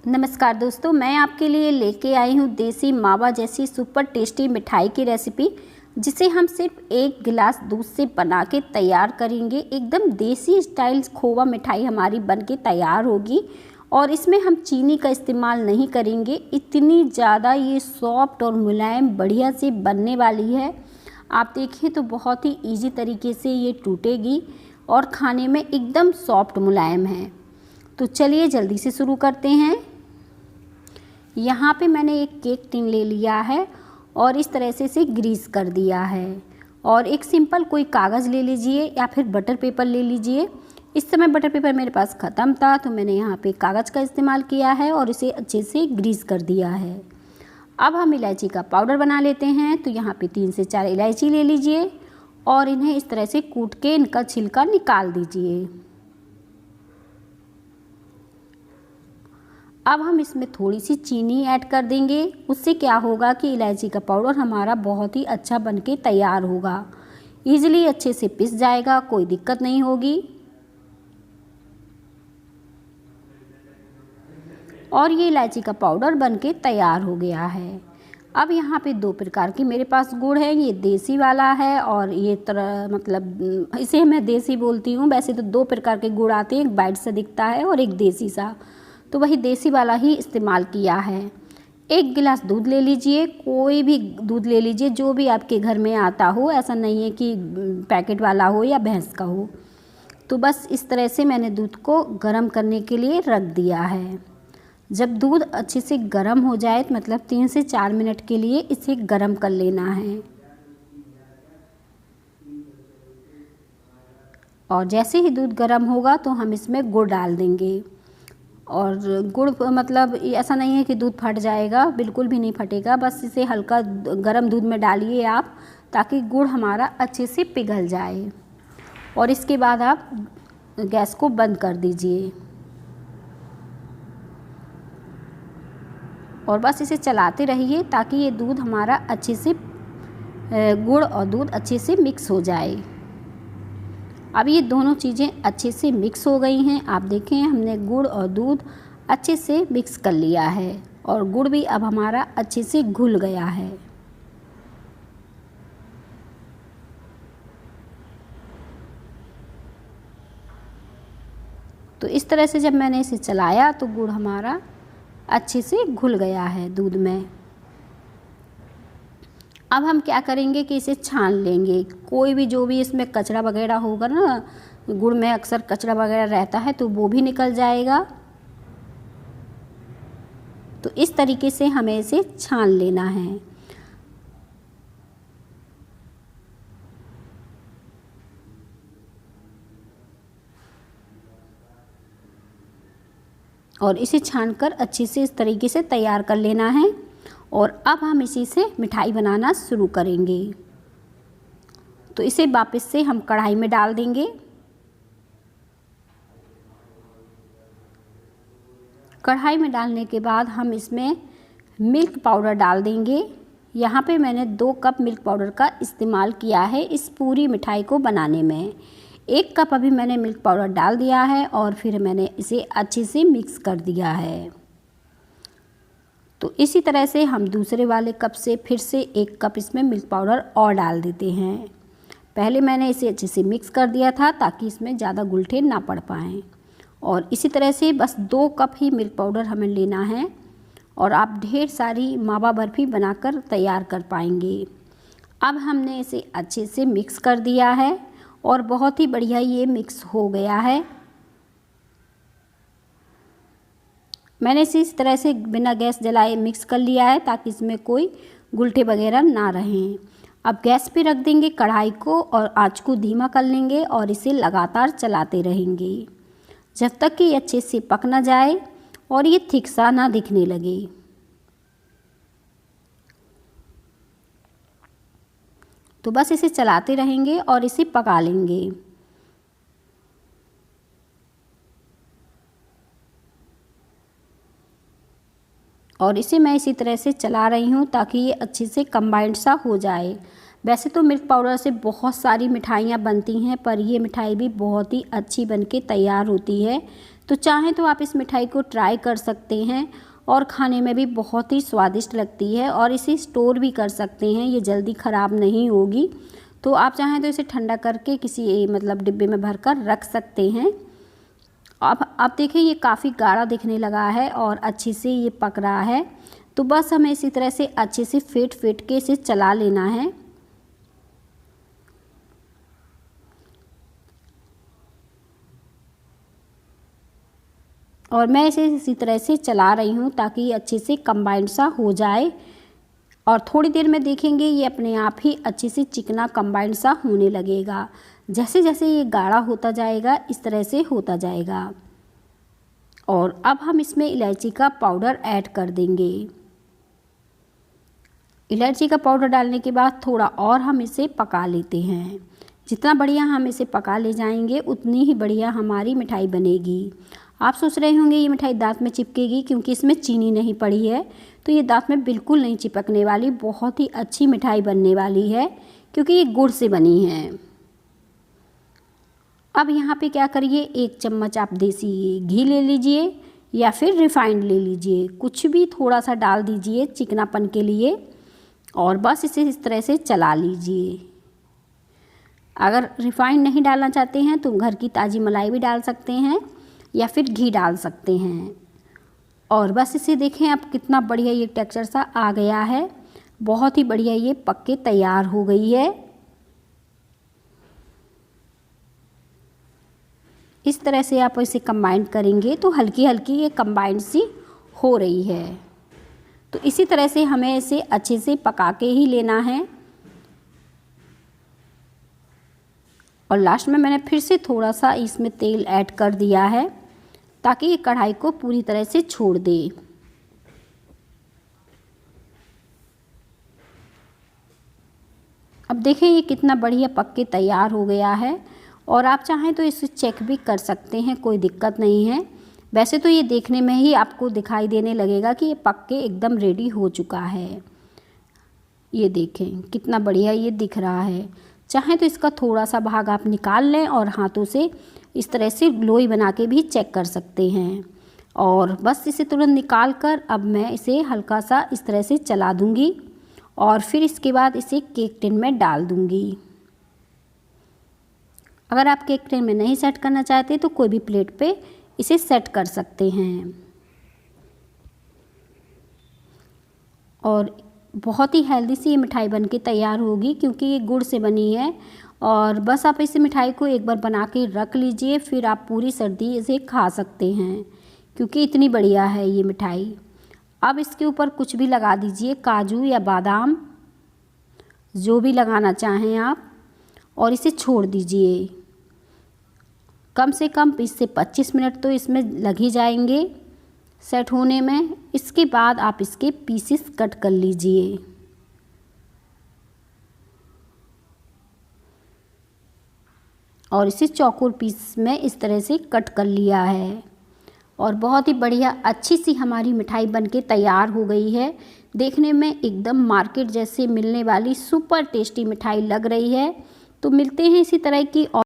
नमस्कार दोस्तों, मैं आपके लिए लेके आई हूँ देसी मावा जैसी सुपर टेस्टी मिठाई की रेसिपी, जिसे हम सिर्फ 1 गिलास दूध से बना के तैयार करेंगे। एकदम देसी स्टाइल खोवा मिठाई हमारी बनके तैयार होगी और इसमें हम चीनी का इस्तेमाल नहीं करेंगे। इतनी ज़्यादा ये सॉफ्ट और मुलायम बढ़िया से बनने वाली है। आप देखिए तो बहुत ही ईजी तरीके से ये टूटेगी और खाने में एकदम सॉफ्ट मुलायम है। तो चलिए जल्दी से शुरू करते हैं। यहाँ पे मैंने एक केक टिन ले लिया है और इस तरह से इसे ग्रीस कर दिया है। और एक सिंपल कोई कागज़ ले लीजिए या फिर बटर पेपर ले लीजिए। इस समय बटर पेपर मेरे पास ख़त्म था तो मैंने यहाँ पे कागज़ का इस्तेमाल किया है और इसे अच्छे से ग्रीस कर दिया है। अब हम इलायची का पाउडर बना लेते हैं। तो यहाँ पे 3 से 4 इलायची ले लीजिए और इन्हें इस तरह से कूट के इनका छिलका निकाल दीजिए। अब हम इसमें थोड़ी सी चीनी ऐड कर देंगे। उससे क्या होगा कि इलायची का पाउडर हमारा बहुत ही अच्छा बनके तैयार होगा। ईज़िली अच्छे से पिस जाएगा, कोई दिक्कत नहीं होगी। और ये इलायची का पाउडर बनके तैयार हो गया है। अब यहाँ पे 2 प्रकार की मेरे पास गुड़ है। ये देसी वाला है और ये मतलब इसे मैं देसी बोलती हूँ। वैसे तो 2 प्रकार के गुड़ आते हैं, एक वाइट सा दिखता है और एक देसी सा। तो वही देसी वाला ही इस्तेमाल किया है। 1 गिलास दूध ले लीजिए, कोई भी दूध ले लीजिए जो भी आपके घर में आता हो। ऐसा नहीं है कि पैकेट वाला हो या भैंस का हो। तो बस इस तरह से मैंने दूध को गर्म करने के लिए रख दिया है। जब दूध अच्छे से गर्म हो जाए तो मतलब 3 से 4 मिनट के लिए इसे गर्म कर लेना है। और जैसे ही दूध गर्म होगा तो हम इसमें गुड़ डाल देंगे। और गुड़ मतलब ऐसा नहीं है कि दूध फट जाएगा, बिल्कुल भी नहीं फटेगा। बस इसे हल्का गर्म दूध में डालिए आप, ताकि गुड़ हमारा अच्छे से पिघल जाए। और इसके बाद आप गैस को बंद कर दीजिए और बस इसे चलाते रहिए ताकि ये दूध हमारा अच्छे से गुड़ और दूध अच्छे से मिक्स हो जाए। अब ये दोनों चीज़ें अच्छे से मिक्स हो गई हैं। आप देखें हमने गुड़ और दूध अच्छे से मिक्स कर लिया है और गुड़ भी अब हमारा अच्छे से घुल गया है। तो इस तरह से जब मैंने इसे चलाया तो गुड़ हमारा अच्छे से घुल गया है दूध में। अब हम क्या करेंगे कि इसे छान लेंगे। कोई भी जो भी इसमें कचरा वगैरह होगा ना, गुड़ में अक्सर कचरा वगैरह रहता है तो वो भी निकल जाएगा। तो इस तरीके से हमें इसे छान लेना है। और इसे छानकर अच्छे से इस तरीके से तैयार कर लेना है। और अब हम इसी से मिठाई बनाना शुरू करेंगे। तो इसे वापस से हम कढ़ाई में डाल देंगे। कढ़ाई में डालने के बाद हम इसमें मिल्क पाउडर डाल देंगे। यहाँ पे मैंने 2 कप मिल्क पाउडर का इस्तेमाल किया है इस पूरी मिठाई को बनाने में। 1 कप अभी मैंने मिल्क पाउडर डाल दिया है और फिर मैंने इसे अच्छे से मिक्स कर दिया है। तो इसी तरह से हम दूसरे वाले कप से फिर से 1 कप इसमें मिल्क पाउडर और डाल देते हैं। पहले मैंने इसे अच्छे से मिक्स कर दिया था ताकि इसमें ज़्यादा गुलठे ना पड़ पाएँ। और इसी तरह से बस 2 कप ही मिल्क पाउडर हमें लेना है और आप ढेर सारी मावा बर्फ़ी बनाकर तैयार कर पाएंगे। अब हमने इसे अच्छे से मिक्स कर दिया है और बहुत ही बढ़िया ये मिक्स हो गया है। मैंने इसे इस तरह से बिना गैस जलाए मिक्स कर लिया है ताकि इसमें कोई गुलठे वगैरह ना रहें। अब गैस पे रख देंगे कढ़ाई को और आंच को धीमा कर लेंगे और इसे लगातार चलाते रहेंगे जब तक कि ये अच्छे से पक ना जाए और ये थिक सा ना दिखने लगे। तो बस इसे चलाते रहेंगे और इसे पका लेंगे। और इसे मैं इसी तरह से चला रही हूँ ताकि ये अच्छे से कंबाइंड सा हो जाए। वैसे तो मिल्क पाउडर से बहुत सारी मिठाइयाँ बनती हैं, पर ये मिठाई भी बहुत ही अच्छी बनके तैयार होती है। तो चाहें तो आप इस मिठाई को ट्राई कर सकते हैं और खाने में भी बहुत ही स्वादिष्ट लगती है और इसे स्टोर भी कर सकते हैं, ये जल्दी ख़राब नहीं होगी। तो आप चाहें तो इसे ठंडा करके किसी मतलब डिब्बे में भरकर रख सकते हैं। अब आप देखें ये काफ़ी गाढ़ा दिखने लगा है और अच्छे से ये पक रहा है। तो बस हमें इसी तरह से अच्छे से फेंट के इसे चला लेना है। और मैं इसे इसी तरह से चला रही हूँ ताकि ये अच्छे से कंबाइंड सा हो जाए और थोड़ी देर में देखेंगे ये अपने आप ही अच्छे से चिकना कंबाइंड सा होने लगेगा। जैसे जैसे ये गाढ़ा होता जाएगा इस तरह से होता जाएगा। और अब हम इसमें इलायची का पाउडर ऐड कर देंगे। इलायची का पाउडर डालने के बाद थोड़ा और हम इसे पका लेते हैं। जितना बढ़िया हम इसे पका ले जाएंगे उतनी ही बढ़िया हमारी मिठाई बनेगी। आप सोच रहे होंगे ये मिठाई दांत में चिपकेगी, क्योंकि इसमें चीनी नहीं पड़ी है। तो ये दांत में बिल्कुल नहीं चिपकने वाली, बहुत ही अच्छी मिठाई बनने वाली है क्योंकि ये गुड़ से बनी है। अब यहाँ पे क्या करिए, 1 चम्मच आप देसी घी ले लीजिए या फिर रिफाइंड ले लीजिए, कुछ भी थोड़ा सा डाल दीजिए चिकनापन के लिए और बस इसे इस तरह से चला लीजिए। अगर रिफाइंड नहीं डालना चाहते हैं तो घर की ताज़ी मलाई भी डाल सकते हैं या फिर घी डाल सकते हैं। और बस इसे देखें अब कितना बढ़िया ये टेक्सचर सा आ गया है, बहुत ही बढ़िया ये पक के तैयार हो गई है। इस तरह से आप इसे कंबाइन करेंगे तो हल्की हल्की ये कंबाइंड सी हो रही है। तो इसी तरह से हमें इसे अच्छे से पका के ही लेना है। और लास्ट में मैंने फिर से थोड़ा सा इसमें तेल ऐड कर दिया है ताकि ये कढ़ाई को पूरी तरह से छोड़ दे। अब देखें ये कितना बढ़िया पक के तैयार हो गया है और आप चाहें तो इसे चेक भी कर सकते हैं, कोई दिक्कत नहीं है। वैसे तो ये देखने में ही आपको दिखाई देने लगेगा कि ये पक के एकदम रेडी हो चुका है। ये देखें कितना बढ़िया ये दिख रहा है। चाहें तो इसका थोड़ा सा भाग आप निकाल लें और हाथों से इस तरह से लोई बना के भी चेक कर सकते हैं। और बस इसे तुरंत निकाल कर अब मैं इसे हल्का सा इस तरह से चला दूंगी और फिर इसके बाद इसे केक टिन में डाल दूंगी। अगर आप केक टिन में नहीं सेट करना चाहते तो कोई भी प्लेट पे इसे सेट कर सकते हैं। और बहुत ही हेल्दी सी ये मिठाई बनके तैयार होगी क्योंकि ये गुड़ से बनी है। और बस आप इस मिठाई को एक बार बना के रख लीजिए, फिर आप पूरी सर्दी इसे खा सकते हैं क्योंकि इतनी बढ़िया है ये मिठाई। अब इसके ऊपर कुछ भी लगा दीजिए, काजू या बादाम जो भी लगाना चाहें आप, और इसे छोड़ दीजिए। कम से कम 20 से 25 मिनट तो इसमें लग ही जाएंगे सेट होने में। इसके बाद आप इसके पीसेस कट कर लीजिए। और इसे चौकोर पीस में इस तरह से कट कर लिया है और बहुत ही बढ़िया अच्छी सी हमारी मिठाई बनके तैयार हो गई है। देखने में एकदम मार्केट जैसे मिलने वाली सुपर टेस्टी मिठाई लग रही है। तो मिलते हैं इसी तरह की और